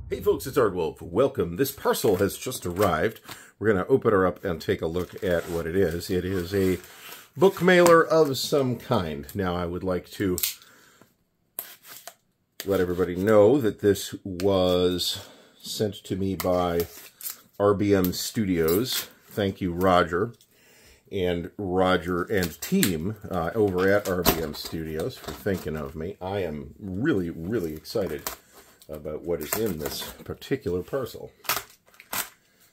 Hey folks, it's Ardwulf. Welcome. This parcel has just arrived. We're going to open her up and take a look at what it is. It is a book mailer of some kind. Now, I would like to let everybody know that this was sent to me by RBM Studios. Thank you, Rodger and team over at RBM Studios for thinking of me. I am really, really excited about what is in this particular parcel.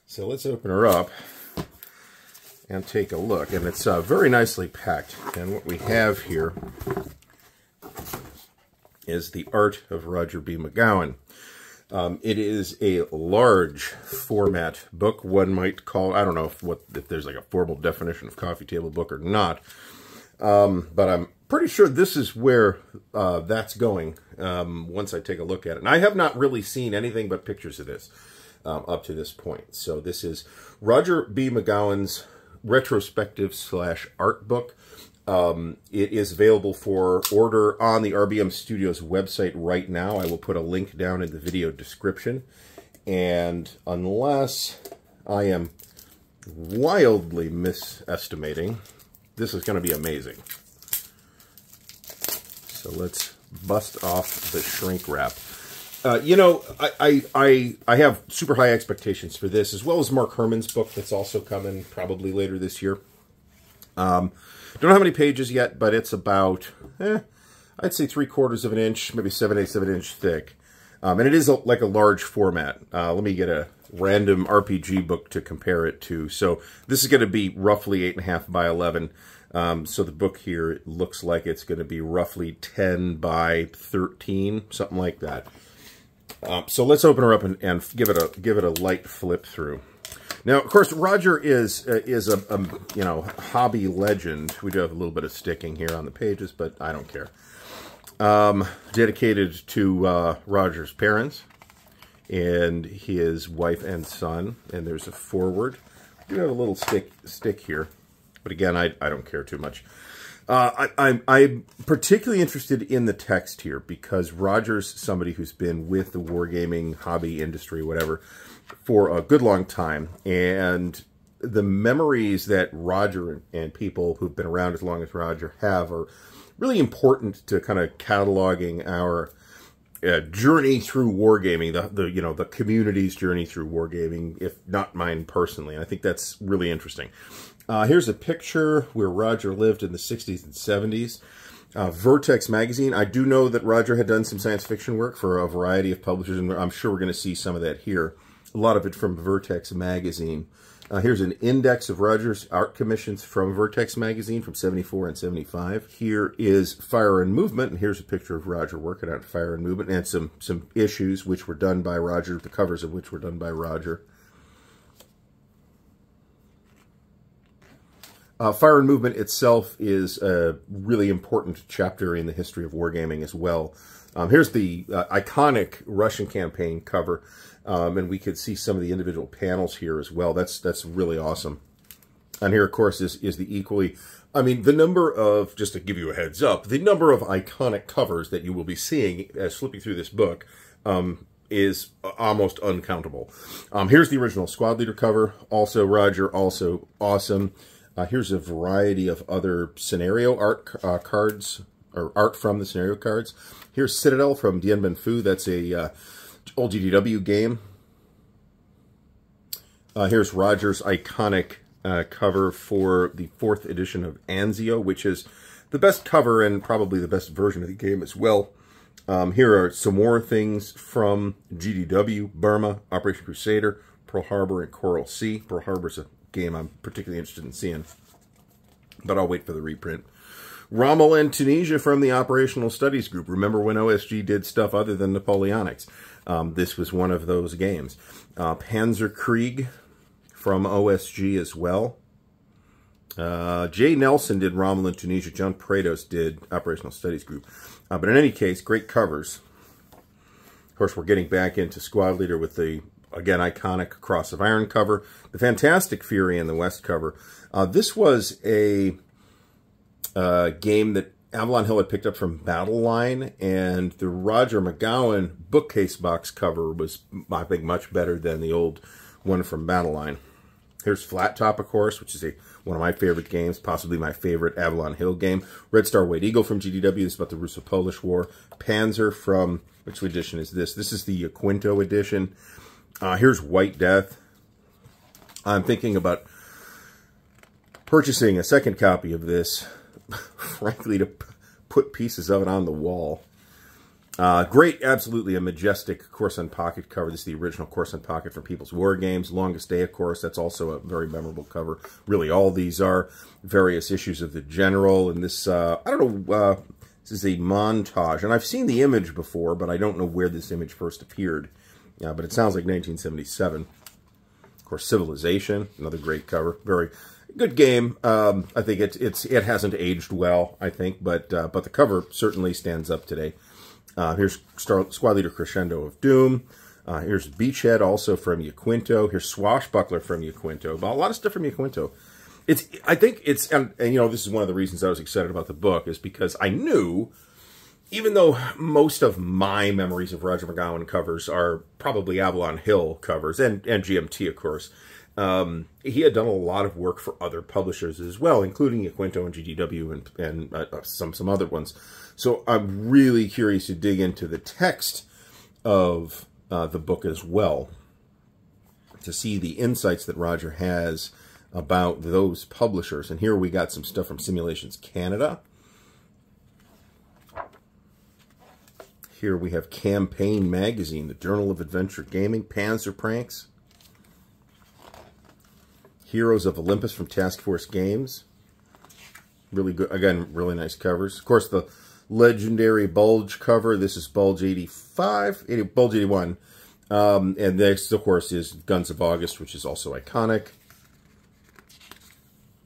So let's open her up and take a look. And it's very nicely packed. And what we have here is the art of Rodger B. MacGowan. It is a large format book. One might call, I don't know if there's like a formal definition of coffee table book or not. But I'm pretty sure this is where that's going once I take a look at it. And I have not really seen anything but pictures of this up to this point. So this is Rodger B. MacGowan's retrospective / art book. It is available for order on the RBM Studios website right now. I will put a link down in the video description. And unless I am wildly misestimating, this is going to be amazing. So let's bust off the shrink wrap. You know, I have super high expectations for this, as well as Mark Herman's book that's also coming probably later this year. Don't know how many pages yet, but it's about, I'd say 3/4 of an inch, maybe 7/8 of an inch thick. And it is like a large format. Let me get a random RPG book to compare it to. So this is going to be roughly 8.5 by 11. So the book here looks like it's going to be roughly 10 by 13, something like that. So let's open her up and give it a light flip through. Now, of course, Rodger is a you know, hobby legend. We do have a little bit of sticking here on the pages, but I don't care. Dedicated to Rodger's parents and his wife and son. And there's a foreword. We do have a little stick here, but again, I don't care too much. I'm particularly interested in the text here because Rodger's somebody who's been with the wargaming hobby industry, whatever, for a good long time. And the memories that Rodger and people who've been around as long as Rodger have are really important to kind of cataloging our journey through wargaming, the community's journey through wargaming, if not mine personally. I think that's really interesting. Here's a picture where Rodger lived in the 60s and 70s. Vertex magazine. I do know that Rodger had done some science fiction work for a variety of publishers, and I'm sure we're going to see some of that here. A lot of it from Vertex magazine. Here's an index of Rodger's art commissions from Vertex magazine from 74 and 75. Here is Fire and Movement, and here's a picture of Rodger working on Fire and Movement, and some issues which were done by Rodger, the covers of which were done by Rodger. Fire and Movement itself is a really important chapter in the history of wargaming as well. Here's the iconic Russian campaign cover, and we could see some of the individual panels here as well. That's really awesome. And here, of course, is the equally, I mean, the number of, just to give you a heads up, the number of iconic covers that you will be seeing as flipping through this book is almost uncountable. Here's the original Squad Leader cover, also Rodger, also awesome. Here's a variety of other scenario art cards, or art from the scenario cards. Here's Citadel from Dien Bien Phu. That's a old GDW game. Here's Rodger's iconic cover for the 4th edition of Anzio, which is the best cover and probably the best version of the game as well. Here are some more things from GDW, Burma, Operation Crusader, Pearl Harbor, and Coral Sea. Pearl Harbor's a game I'm particularly interested in seeing, but I'll wait for the reprint. Rommel and Tunisia from the Operational Studies Group. Remember when OSG did stuff other than Napoleonics? This was one of those games. Panzerkrieg from OSG as well. Jay Nelson did Rommel and Tunisia. John Prados did Operational Studies Group. But in any case, great covers. Of course, we're getting back into Squad Leader with the, again, iconic Cross of Iron cover. The Fantastic Fury in the West cover. This was a game that Avalon Hill had picked up from Battle Line, and the Rodger MacGowan bookcase box cover was, I think, much better than the old one from Battle Line. Here's Flat Top, of course, which is one of my favorite games, possibly my favorite Avalon Hill game. Red Star White Eagle from GDW. This is about the Russo-Polish War. Panzer from, which edition is this? This is the Quinto edition. Here's White Death. I'm thinking about purchasing a second copy of this, frankly, to put pieces of it on the wall. Great, absolutely a majestic Coruscant pocket cover. This is the original Coruscant pocket from People's War Games. Longest Day, of course. That's also a very memorable cover. Really, all these are various issues of the General. And this, I don't know, this is a montage. And I've seen the image before, but I don't know where this image first appeared. But it sounds like 1977. Of course, Civilization, another great cover. Very good game. I think it hasn't aged well, I think, but the cover certainly stands up today. Here's Squad Leader Crescendo of Doom. Here's Beachhead, also from Yaquinto. Here's Swashbuckler from Yaquinto. A lot of stuff from Yaquinto. I think it's, and you know, this is one of the reasons I was excited about the book, is because I knew, even though most of my memories of Rodger MacGowan covers are probably Avalon Hill covers, and GMT, of course, he had done a lot of work for other publishers as well, including Yaquinto and GDW and some other ones. So I'm really curious to dig into the text of the book as well, to see the insights that Rodger has about those publishers. And here we got some stuff from Simulations Canada. Here we have Campaign Magazine, the Journal of Adventure Gaming, Panzer Pranks, Heroes of Olympus from Task Force Games. Really good, again, really nice covers. Of course, the legendary Bulge cover. This is Bulge 85, Bulge 81. And next, of course, is Guns of August, which is also iconic.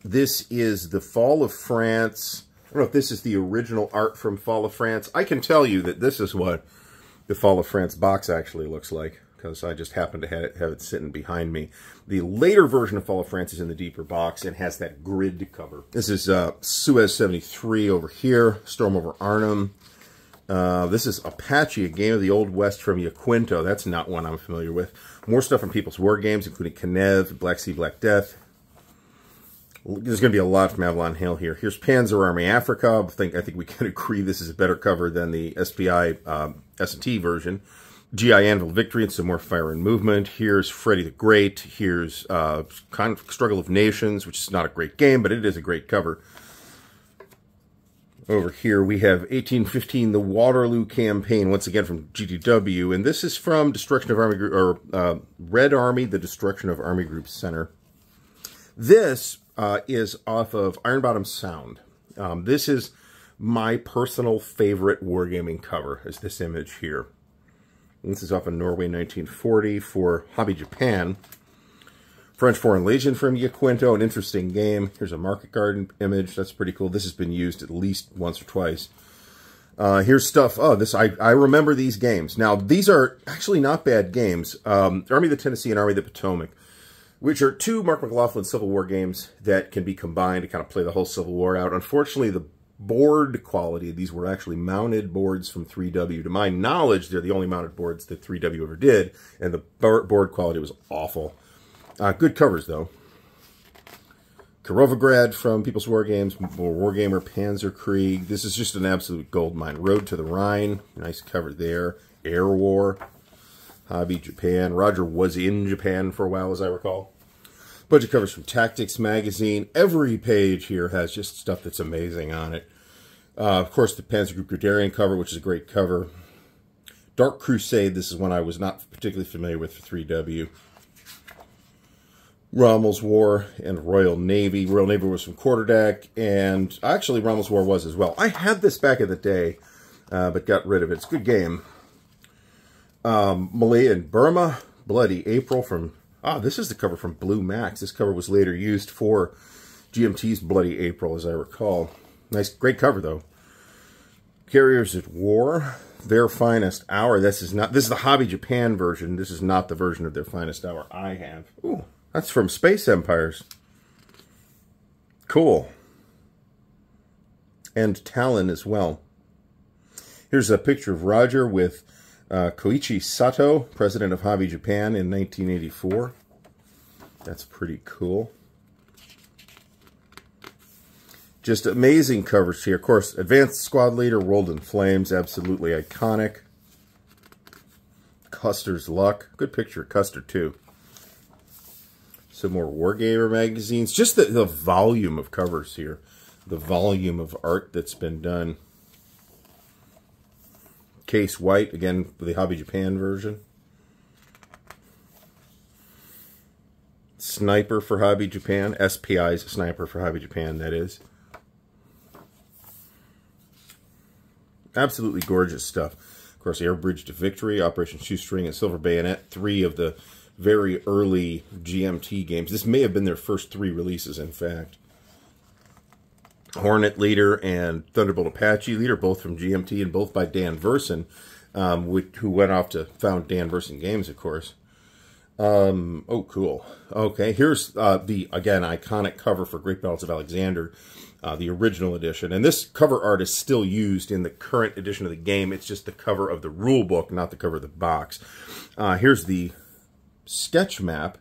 This is the Fall of France. I don't know if this is the original art from Fall of France. I can tell you that this is what the Fall of France box actually looks like, because I just happen to have it sitting behind me. The later version of Fall of France is in the deeper box and has that grid cover. This is Suez 73 over here, Storm over Arnhem. This is Apache, a game of the Old West from Yaquinto. That's not one I'm familiar with. More stuff from People's War Games, including Kanev, Black Sea, Black Death. There's going to be a lot from Avalon Hill here. Here's Panzer Army Africa. I think we can agree this is a better cover than the SPI S&T version. GI Anvil Victory and some more Fire and Movement. Here's Freddy the Great. Here's Struggle of Nations, which is not a great game, but it is a great cover. Over here we have 1815, the Waterloo Campaign, once again from GDW, and this is from Destruction of Army Group, or Red Army, the Destruction of Army Group Center. This is off of Iron Bottom Sound. This is my personal favorite wargaming cover, is this image here. This is off of Norway 1940 for Hobby Japan. French Foreign Legion from Yaquinto, an interesting game. Here's a Market Garden image. That's pretty cool. This has been used at least once or twice. Here's stuff. Oh, I remember these games. Now, these are actually not bad games. Army of the Tennessee and Army of the Potomac, which are two Mark McLaughlin Civil War games that can be combined to kind of play the whole Civil War out. Unfortunately, the board quality, these were actually mounted boards from 3W. To my knowledge, they're the only mounted boards that 3W ever did, and the board quality was awful. Good covers, though. Kirovograd from People's War Games, Wargamer Panzerkrieg. This is just an absolute goldmine. Road to the Rhine, nice cover there. Air War, Hobby Japan. Rodger was in Japan for a while, as I recall. Bunch of covers from Tactics Magazine. Every page here has just stuff that's amazing on it. Of course, the Panzer Group Guderian cover, which is a great cover. Dark Crusade, this is one I was not particularly familiar with for 3W. Rommel's War and Royal Navy. Royal Navy was from Quarterdeck, and actually Rommel's War was as well. I had this back in the day, but got rid of it. It's a good game. Malaya and Burma, Bloody April from... this is the cover from Blue Max. This cover was later used for GMT's Bloody April, as I recall. Nice, great cover, though. Carriers at War, Their Finest Hour. This is the Hobby Japan version. This is not the version of Their Finest Hour I have. Ooh, that's from Space Empires. Cool. and Talon as well. Here's a picture of Rodger with Koichi Sato, president of Hobby Japan in 1984. That's pretty cool. Just amazing covers here. Of course, Advanced Squad Leader, World in Flames, absolutely iconic. Custer's Luck. Good picture of Custer, too. Some more Wargamer magazines. Just the volume of covers here. The volume of art that's been done. Case White, again, the Hobby Japan version. Sniper for Hobby Japan. SPI's Sniper for Hobby Japan, that is. Absolutely gorgeous stuff. Of course, Air Bridge to Victory, Operation Shoestring, and Silver Bayonet, 3 of the very early GMT games. This may have been their first 3 releases, in fact. Hornet Leader and Thunderbolt Apache Leader, both from GMT and both by Dan Verson, who went off to found Dan Verson Games, of course. Oh, cool. Okay, here's the, again, iconic cover for Great Battles of Alexander, the original edition. And this cover art is still used in the current edition of the game. It's just the cover of the rule book, not the cover of the box. Here's the sketch map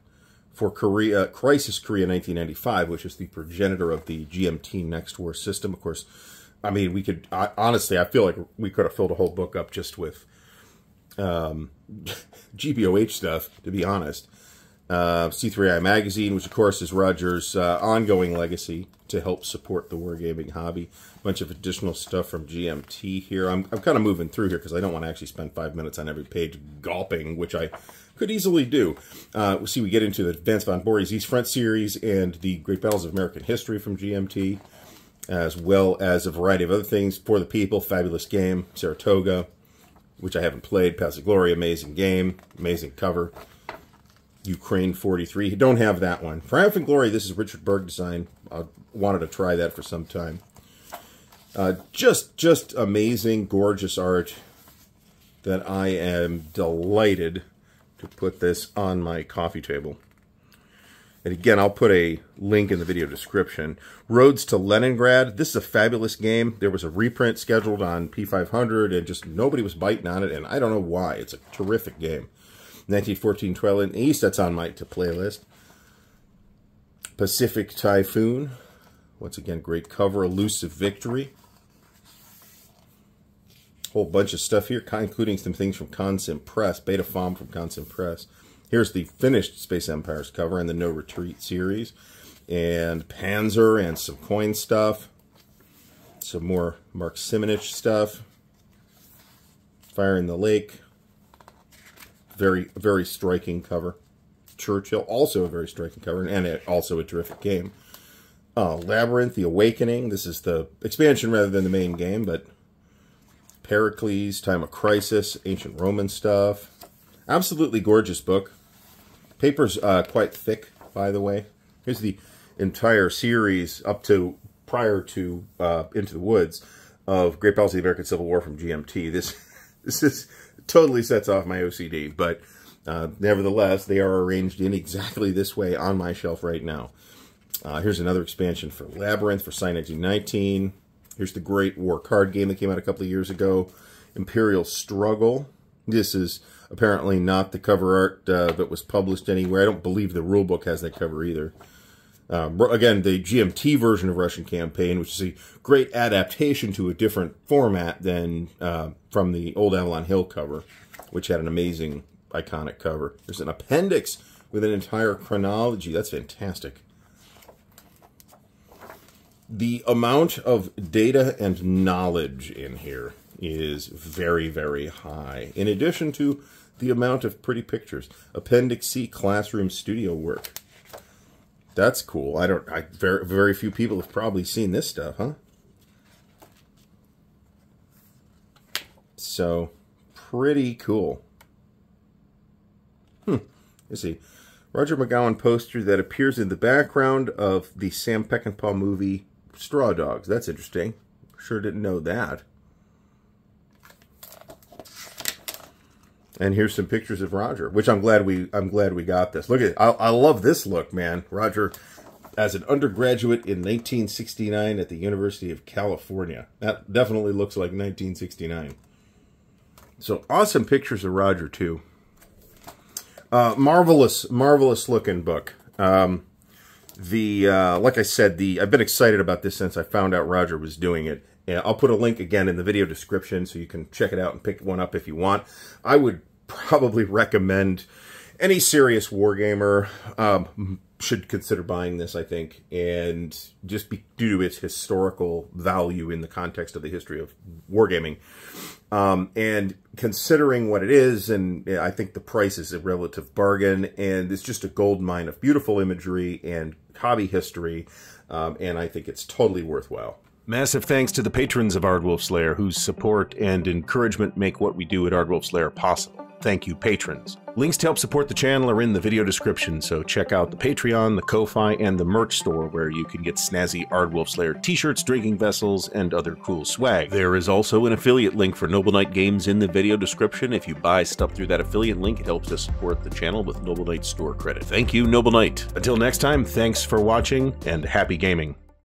for Crisis Korea 1995, which is the progenitor of the GMT Next War system. Of course, I mean, we could, honestly, I feel like we could have filled a whole book up just with GBOH stuff, to be honest. C3I Magazine, which of course is Rodger's ongoing legacy to help support the wargaming hobby. A bunch of additional stuff from GMT here. I'm kind of moving through here because I don't want to actually spend 5 minutes on every page gulping, which I could easily do. See, we get into the Advanced Von Borries East Front series and the Great Battles of American History from GMT, as well as a variety of other things. For the People, fabulous game. Saratoga, which I haven't played. Paths of Glory, amazing game, amazing cover. Ukraine 43. Don't have that one. Triumphant Glory, this is Richard Berg design. I wanted to try that for some time. Just amazing, gorgeous art that I am delighted to put this on my coffee table. And again, I'll put a link in the video description. Roads to Leningrad. This is a fabulous game. There was a reprint scheduled on P500 and just nobody was biting on it, and I don't know why. It's a terrific game. 1914 Twilight in the East, that's on my playlist. Pacific Typhoon. Once again, great cover. Elusive Victory. Whole bunch of stuff here, including some things from Consim Press. Beta Fom from Consim Press. Here's the finished Space Empires cover and the No Retreat series. And Panzer and some coin stuff. Some more Mark Simonich stuff. Fire in the Lake. Very, very striking cover. Churchill, also a very striking cover, and also a terrific game. Labyrinth, The Awakening. This is the expansion rather than the main game, but Pericles, Time of Crisis, Ancient Roman stuff. Absolutely gorgeous book. Paper's quite thick, by the way. Here's the entire series up to prior to Into the Woods of Great Battles of the American Civil War from GMT. This is totally sets off my OCD, but nevertheless, they are arranged in exactly this way on my shelf right now. Here's another expansion for Labyrinth for Psi 1919. Here's the Great War card game that came out a couple of years ago, Imperial Struggle. This is apparently not the cover art that was published anywhere. I don't believe the rulebook has that cover either. Again, the GMT version of Russian Campaign, which is a great adaptation to a different format than from the old Avalon Hill cover, which had an amazing, iconic cover. There's an appendix with an entire chronology. That's fantastic. The amount of data and knowledge in here is very, very high, in addition to the amount of pretty pictures. Appendix C, classroom studio work. That's cool. Very few people have probably seen this stuff, huh? So, pretty cool. Let's see. Roger MacGowan poster that appears in the background of the Sam Peckinpah movie Straw Dogs. That's interesting. Sure didn't know that. And here's some pictures of Rodger, which I'm glad we got this. Look at it. I love this look, man. Rodger as an undergraduate in 1969 at the University of California. That definitely looks like 1969. So awesome pictures of Rodger too. Marvelous looking book. Like I said, I've been excited about this since I found out Rodger was doing it. And I'll put a link again in the video description so you can check it out and pick one up if you want. I would probably recommend any serious wargamer should consider buying this, I think, and just due to its historical value in the context of the history of wargaming. And considering what it is, and I think the price is a relative bargain, and it's just a gold mine of beautiful imagery and hobby history, and I think it's totally worthwhile. Massive thanks to the patrons of Ardwulf's Lair, whose support and encouragement make what we do at Ardwulf's Lair possible. Thank you, patrons. Links to help support the channel are in the video description, so check out the Patreon, the Ko-Fi, and the merch store where you can get snazzy Ardwulf's Lair t-shirts, drinking vessels, and other cool swag. There is also an affiliate link for Noble Knight Games in the video description. If you buy stuff through that affiliate link, it helps to support the channel with Noble Knight store credit. Thank you, Noble Knight. Until next time, thanks for watching, and happy gaming.